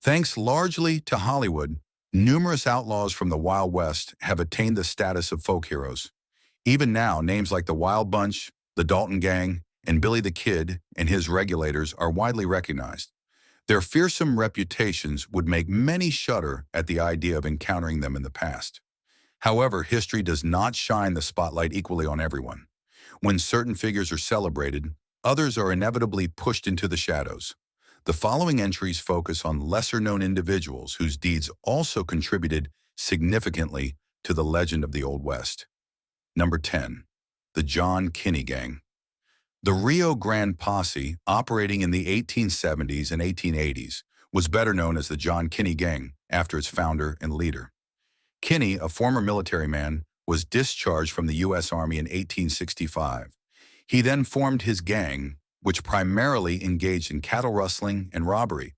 Thanks largely to Hollywood, numerous outlaws from the Wild West have attained the status of folk heroes. Even now, names like the Wild Bunch, the Dalton Gang, and Billy the Kid and his Regulators are widely recognized. Their fearsome reputations would make many shudder at the idea of encountering them in the past. However, history does not shine the spotlight equally on everyone. When certain figures are celebrated, others are inevitably pushed into the shadows. The following entries focus on lesser-known individuals whose deeds also contributed significantly to the legend of the Old West. Number 10. The John Kinney Gang. The Rio Grande Posse, operating in the 1870s and 1880s, was better known as the John Kinney Gang, after its founder and leader. Kinney, a former military man, was discharged from the U.S. Army in 1865. He then formed his gang, which primarily engaged in cattle rustling and robbery.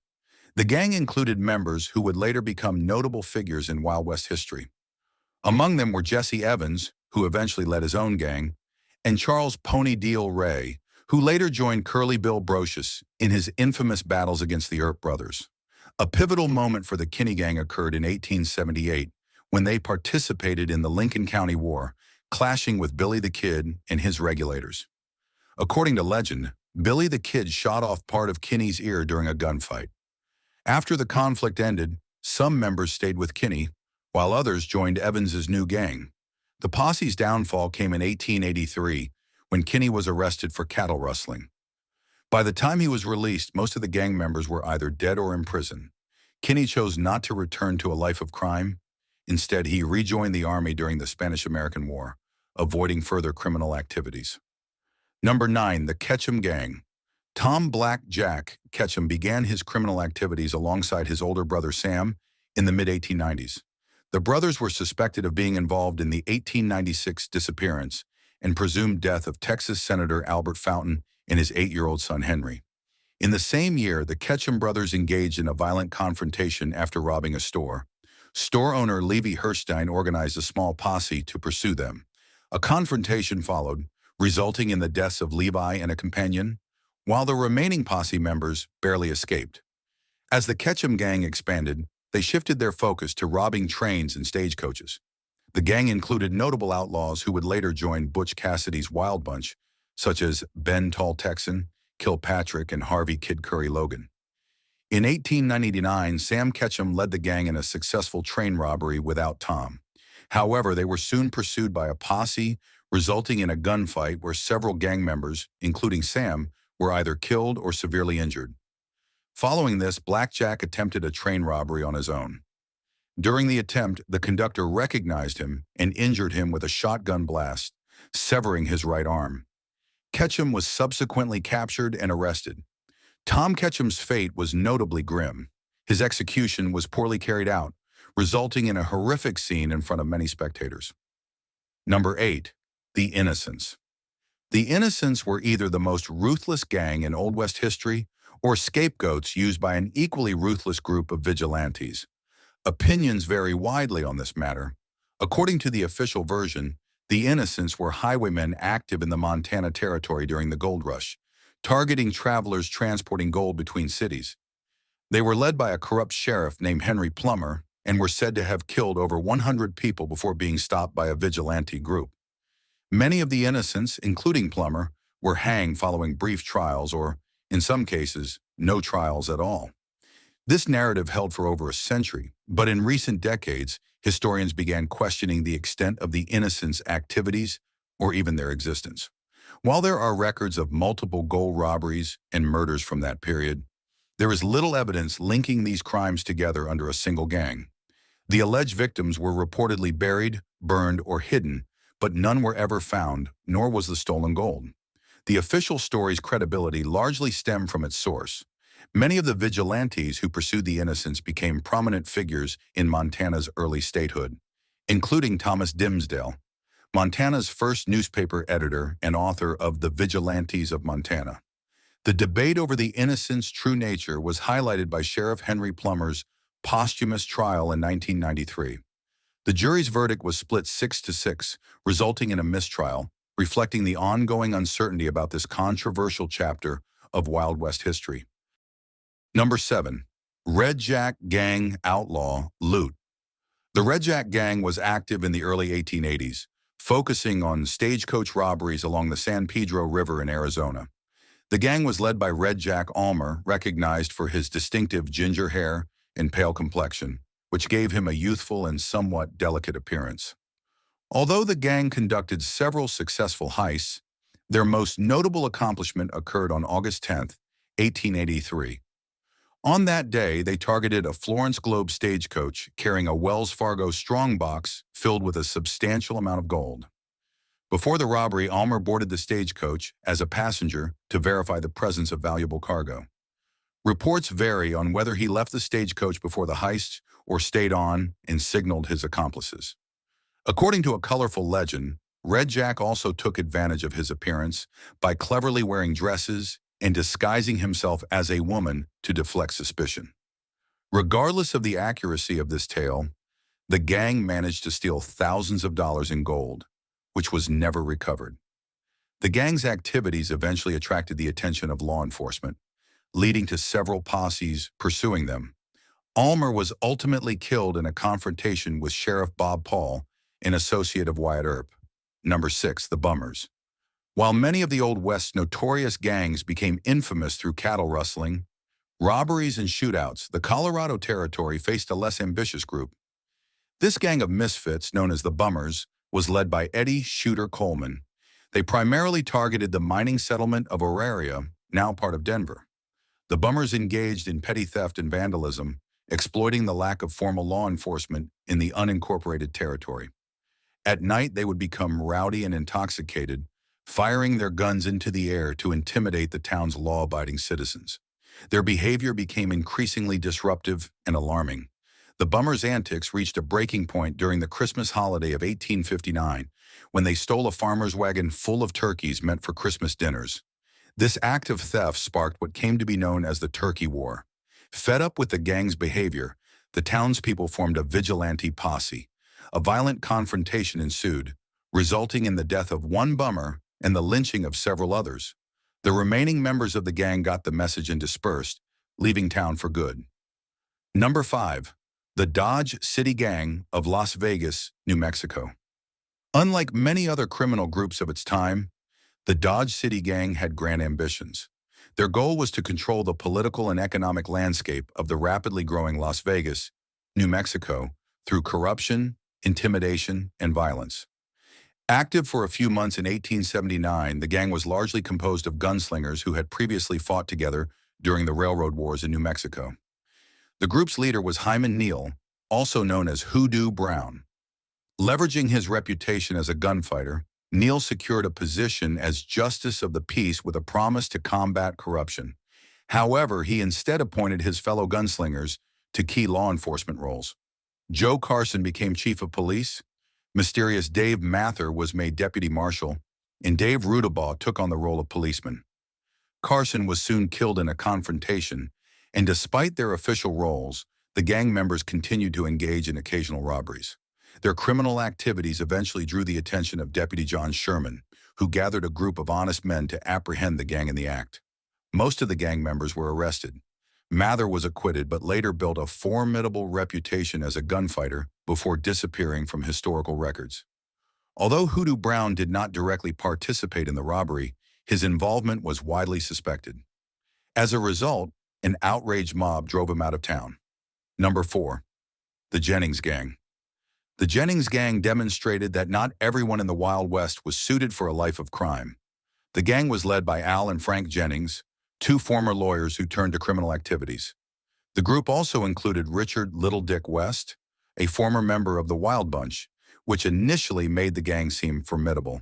The gang included members who would later become notable figures in Wild West history. Among them were Jesse Evans, who eventually led his own gang, and Charles Pony Deal Ray, who later joined Curly Bill Brocious in his infamous battles against the Earp brothers. A pivotal moment for the Kinney Gang occurred in 1878 when they participated in the Lincoln County War, clashing with Billy the Kid and his Regulators. According to legend, Billy the Kid shot off part of Kinney's ear during a gunfight. After the conflict ended, some members stayed with Kinney, while others joined Evans's new gang. The posse's downfall came in 1883, when Kinney was arrested for cattle rustling. By the time he was released, most of the gang members were either dead or in prison. Kinney chose not to return to a life of crime. Instead, he rejoined the Army during the Spanish-American War, avoiding further criminal activities. Number 9. The Ketchum Gang. Tom "Black Jack" Ketchum began his criminal activities alongside his older brother Sam in the mid-1890s. The brothers were suspected of being involved in the 1896 disappearance and presumed death of Texas Senator Albert Fountain and his 8-year-old son Henry. In the same year, the Ketchum brothers engaged in a violent confrontation after robbing a store. Store owner Levi Hirstein organized a small posse to pursue them. A confrontation followed, resulting in the deaths of Levi and a companion, while the remaining posse members barely escaped. As the Ketchum Gang expanded, they shifted their focus to robbing trains and stagecoaches. The gang included notable outlaws who would later join Butch Cassidy's Wild Bunch, such as Ben Tall Texan, Kilpatrick, and Harvey Kid Curry Logan. In 1899, Sam Ketchum led the gang in a successful train robbery without Tom. However, they were soon pursued by a posse, resulting in a gunfight where several gang members, including Sam, were either killed or severely injured. Following this, Black Jack attempted a train robbery on his own. During the attempt, the conductor recognized him and injured him with a shotgun blast, severing his right arm. Ketchum was subsequently captured and arrested. Tom Ketchum's fate was notably grim. His execution was poorly carried out, resulting in a horrific scene in front of many spectators. Number 8. The Innocents. The Innocents were either the most ruthless gang in Old West history or scapegoats used by an equally ruthless group of vigilantes. Opinions vary widely on this matter. According to the official version, the Innocents were highwaymen active in the Montana Territory during the gold rush, targeting travelers transporting gold between cities. They were led by a corrupt sheriff named Henry Plummer and were said to have killed over 100 people before being stopped by a vigilante group. Many of the Innocents, including Plummer, were hanged following brief trials or, in some cases, no trials at all. This narrative held for over a century, but in recent decades, historians began questioning the extent of the Innocents' activities or even their existence. While there are records of multiple gold robberies and murders from that period, there is little evidence linking these crimes together under a single gang. The alleged victims were reportedly buried, burned, or hidden, but none were ever found, nor was the stolen gold. The official story's credibility largely stemmed from its source. Many of the vigilantes who pursued the Innocents became prominent figures in Montana's early statehood, including Thomas Dimsdale, Montana's first newspaper editor and author of The Vigilantes of Montana. The debate over the Innocents' true nature was highlighted by Sheriff Henry Plummer's posthumous trial in 1993. The jury's verdict was split 6-6, resulting in a mistrial, reflecting the ongoing uncertainty about this controversial chapter of Wild West history. Number 7. Red Jack Gang outlaw loot. The Red Jack Gang was active in the early 1880s, focusing on stagecoach robberies along the San Pedro River in Arizona. The gang was led by Red Jack Almer, recognized for his distinctive ginger hair and pale complexion, which gave him a youthful and somewhat delicate appearance. Although the gang conducted several successful heists, their most notable accomplishment occurred on August 10th, 1883. On that day, they targeted a Florence Globe stagecoach carrying a Wells Fargo strongbox filled with a substantial amount of gold. Before the robbery, Almer boarded the stagecoach as a passenger to verify the presence of valuable cargo. Reports vary on whether he left the stagecoach before the heist or stayed on and signaled his accomplices. According to a colorful legend, Red Jack also took advantage of his appearance by cleverly wearing dresses and disguising himself as a woman to deflect suspicion. Regardless of the accuracy of this tale, the gang managed to steal thousands of dollars in gold, which was never recovered. The gang's activities eventually attracted the attention of law enforcement, leading to several posses pursuing them. Almer was ultimately killed in a confrontation with Sheriff Bob Paul, an associate of Wyatt Earp. Number 6, the Bummers. While many of the Old West's notorious gangs became infamous through cattle rustling, robberies, and shootouts, the Colorado Territory faced a less ambitious group. This gang of misfits, known as the Bummers, was led by Eddie Shooter Coleman. They primarily targeted the mining settlement of Auraria, now part of Denver. The Bummers engaged in petty theft and vandalism, exploiting the lack of formal law enforcement in the unincorporated territory. At night, they would become rowdy and intoxicated, firing their guns into the air to intimidate the town's law-abiding citizens. Their behavior became increasingly disruptive and alarming. The Bummers' antics reached a breaking point during the Christmas holiday of 1859, when they stole a farmer's wagon full of turkeys meant for Christmas dinners. This act of theft sparked what came to be known as the Turkey War. Fed up with the gang's behavior, the townspeople formed a vigilante posse. A violent confrontation ensued, resulting in the death of one Bummer and the lynching of several others. The remaining members of the gang got the message and dispersed, leaving town for good. Number 5. The Dodge City Gang of Las Vegas, New Mexico. Unlike many other criminal groups of its time, the Dodge City Gang had grand ambitions. Their goal was to control the political and economic landscape of the rapidly growing Las Vegas, New Mexico, through corruption, intimidation, and violence. Active for a few months in 1879, the gang was largely composed of gunslingers who had previously fought together during the railroad wars in New Mexico. The group's leader was Hyman Neal, also known as Hoodoo Brown. Leveraging his reputation as a gunfighter, Neal secured a position as Justice of the Peace with a promise to combat corruption. However, he instead appointed his fellow gunslingers to key law enforcement roles. Joe Carson became chief of police, mysterious Dave Mather was made deputy marshal, and Dave Rudabaugh took on the role of policeman. Carson was soon killed in a confrontation, and despite their official roles, the gang members continued to engage in occasional robberies. Their criminal activities eventually drew the attention of Deputy John Sherman, who gathered a group of honest men to apprehend the gang in the act. Most of the gang members were arrested. Mather was acquitted but later built a formidable reputation as a gunfighter before disappearing from historical records. Although Hoodoo Brown did not directly participate in the robbery, his involvement was widely suspected. As a result, an outraged mob drove him out of town. Number 4. The Jennings Gang. The Jennings Gang demonstrated that not everyone in the Wild West was suited for a life of crime. The gang was led by Al and Frank Jennings, two former lawyers who turned to criminal activities. The group also included Richard Little Dick West, a former member of the Wild Bunch, which initially made the gang seem formidable.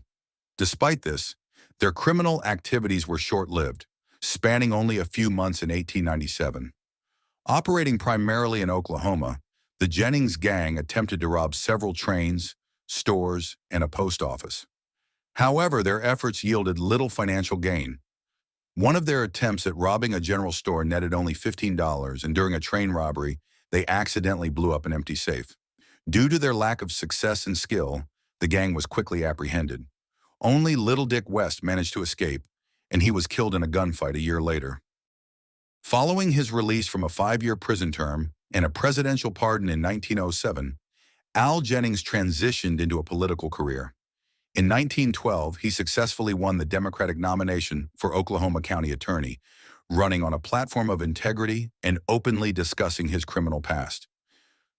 Despite this, their criminal activities were short-lived, spanning only a few months in 1897. Operating primarily in Oklahoma, the Jennings Gang attempted to rob several trains, stores, and a post office. However, their efforts yielded little financial gain. One of their attempts at robbing a general store netted only $15, and during a train robbery, they accidentally blew up an empty safe. Due to their lack of success and skill, the gang was quickly apprehended. Only Little Dick West managed to escape, and he was killed in a gunfight a year later. Following his release from a 5-year prison term and a presidential pardon in 1907, Al Jennings transitioned into a political career. In 1912, he successfully won the Democratic nomination for Oklahoma County Attorney, running on a platform of integrity and openly discussing his criminal past.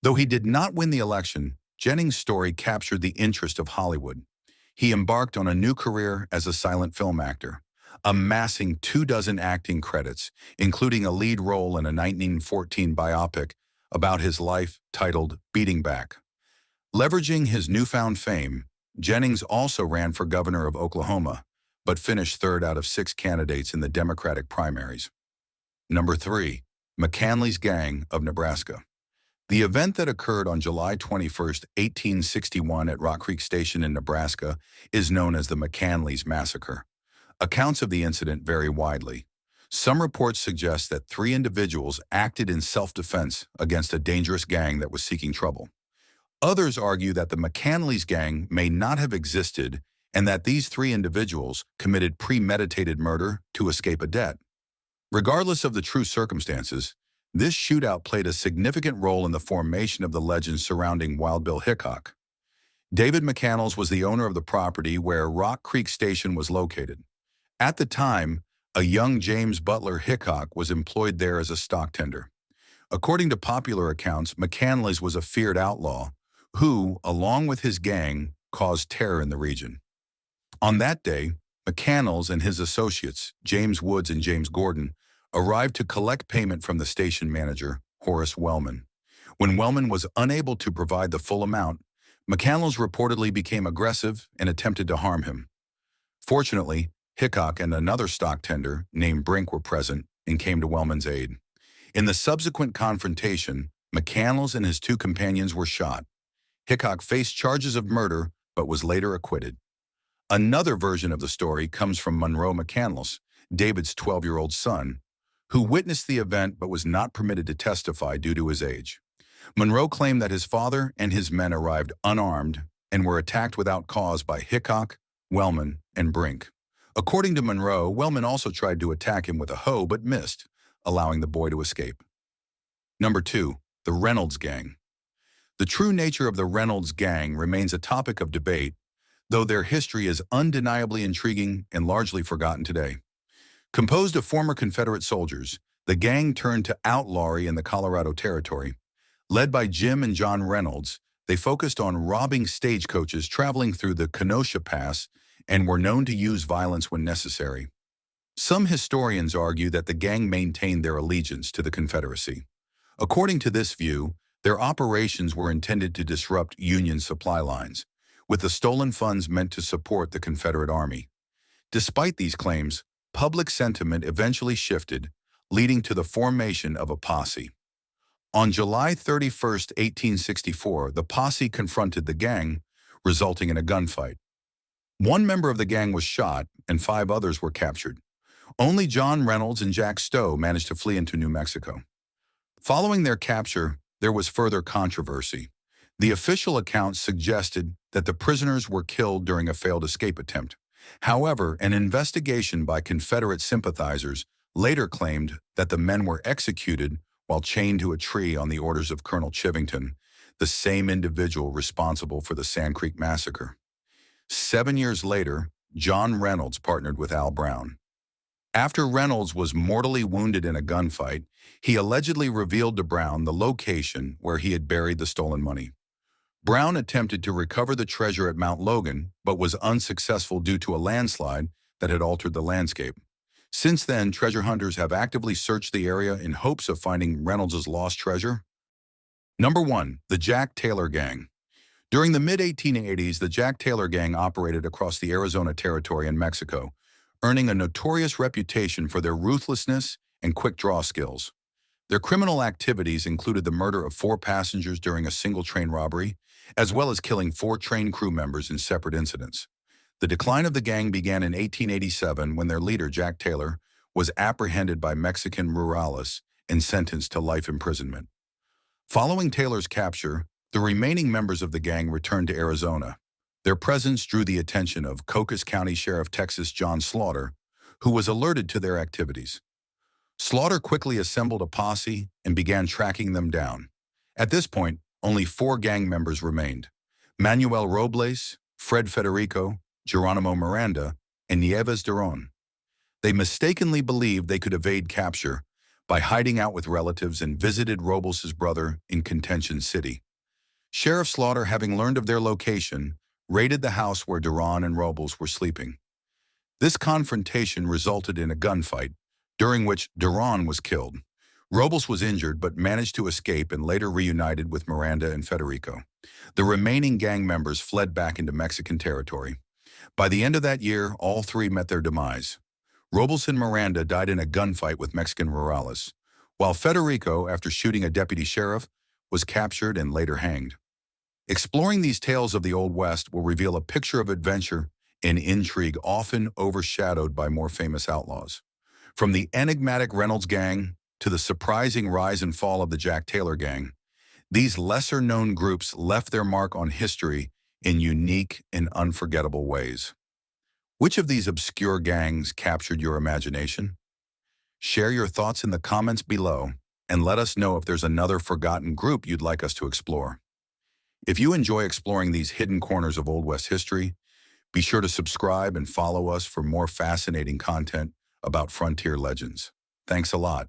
Though he did not win the election, Jennings' story captured the interest of Hollywood. He embarked on a new career as a silent film actor, amassing 24 acting credits, including a lead role in a 1914 biopic about his life titled Beating Back. Leveraging his newfound fame, Jennings also ran for governor of Oklahoma, but finished third out of 6 candidates in the Democratic primaries. Number 3. McCanley's Gang of Nebraska. The event that occurred on July 21, 1861 at Rock Creek Station in Nebraska is known as the McCanley's Massacre. Accounts of the incident vary widely. Some reports suggest that 3 individuals acted in self-defense against a dangerous gang that was seeking trouble. Others argue that the McCanley's gang may not have existed and that these 3 individuals committed premeditated murder to escape a debt. Regardless of the true circumstances, this shootout played a significant role in the formation of the legend surrounding Wild Bill Hickok. David McCandless was the owner of the property where Rock Creek Station was located. At the time, a young James Butler Hickok was employed there as a stock tender. According to popular accounts, McCandless was a feared outlaw who, along with his gang, caused terror in the region. On that day, McCandless and his associates, James Woods and James Gordon, arrived to collect payment from the station manager, Horace Wellman. When Wellman was unable to provide the full amount, McCandless reportedly became aggressive and attempted to harm him. Fortunately, Hickok and another stock tender named Brink were present and came to Wellman's aid. In the subsequent confrontation, McCandless and his 2 companions were shot. Hickok faced charges of murder but was later acquitted. Another version of the story comes from Monroe McCandless, David's 12-year-old son, who witnessed the event but was not permitted to testify due to his age. Monroe claimed that his father and his men arrived unarmed and were attacked without cause by Hickok, Wellman, and Brink. According to Monroe, Wellman also tried to attack him with a hoe but missed, allowing the boy to escape. Number 2. The Reynolds Gang. The true nature of the Reynolds Gang remains a topic of debate, though their history is undeniably intriguing and largely forgotten today. Composed of former Confederate soldiers, the gang turned to outlawry in the Colorado Territory. Led by Jim and John Reynolds, they focused on robbing stagecoaches traveling through the Kenosha Pass and were known to use violence when necessary. Some historians argue that the gang maintained their allegiance to the Confederacy. According to this view, their operations were intended to disrupt Union supply lines, with the stolen funds meant to support the Confederate Army. Despite these claims, public sentiment eventually shifted, leading to the formation of a posse. On July 31, 1864, the posse confronted the gang, resulting in a gunfight. 1 member of the gang was shot, and 5 others were captured. Only John Reynolds and Jack Stowe managed to flee into New Mexico. Following their capture, there was further controversy. The official accounts suggested that the prisoners were killed during a failed escape attempt. However, an investigation by Confederate sympathizers later claimed that the men were executed while chained to a tree on the orders of Colonel Chivington, the same individual responsible for the Sand Creek Massacre. 7 years later, John Reynolds partnered with Al Brown. After Reynolds was mortally wounded in a gunfight, he allegedly revealed to Brown the location where he had buried the stolen money. Brown attempted to recover the treasure at Mount Logan, but was unsuccessful due to a landslide that had altered the landscape. Since then, treasure hunters have actively searched the area in hopes of finding Reynolds' lost treasure. Number 1. The Jack Taylor Gang. During the mid-1880s, the Jack Taylor Gang operated across the Arizona Territory and Mexico, earning a notorious reputation for their ruthlessness and quick draw skills. Their criminal activities included the murder of 4 passengers during a single train robbery, as well as killing 4 train crew members in separate incidents. The decline of the gang began in 1887 when their leader, Jack Taylor, was apprehended by Mexican rurales and sentenced to life imprisonment. Following Taylor's capture, the remaining members of the gang returned to Arizona. Their presence drew the attention of Cocos County Sheriff Texas John Slaughter, who was alerted to their activities. Slaughter quickly assembled a posse and began tracking them down. At this point, only 4 gang members remained: Manuel Robles, Fred Federico, Geronimo Miranda, and Nieves Duron. They mistakenly believed they could evade capture by hiding out with relatives and visited Robles' brother in Contention City. Sheriff Slaughter, having learned of their location, raided the house where Duron and Robles were sleeping. This confrontation resulted in a gunfight, during which Duron was killed. Robles was injured but managed to escape and later reunited with Miranda and Federico. The remaining gang members fled back into Mexican territory. By the end of that year, all 3 met their demise. Robles and Miranda died in a gunfight with Mexican rurales, while Federico, after shooting a deputy sheriff, was captured and later hanged. Exploring these tales of the Old West will reveal a picture of adventure and intrigue often overshadowed by more famous outlaws. From the enigmatic Reynolds Gang to the surprising rise and fall of the Jack Taylor Gang, these lesser-known groups left their mark on history in unique and unforgettable ways. Which of these obscure gangs captured your imagination? Share your thoughts in the comments below and let us know if there's another forgotten group you'd like us to explore. If you enjoy exploring these hidden corners of Old West history, be sure to subscribe and follow us for more fascinating content about frontier legends. Thanks a lot.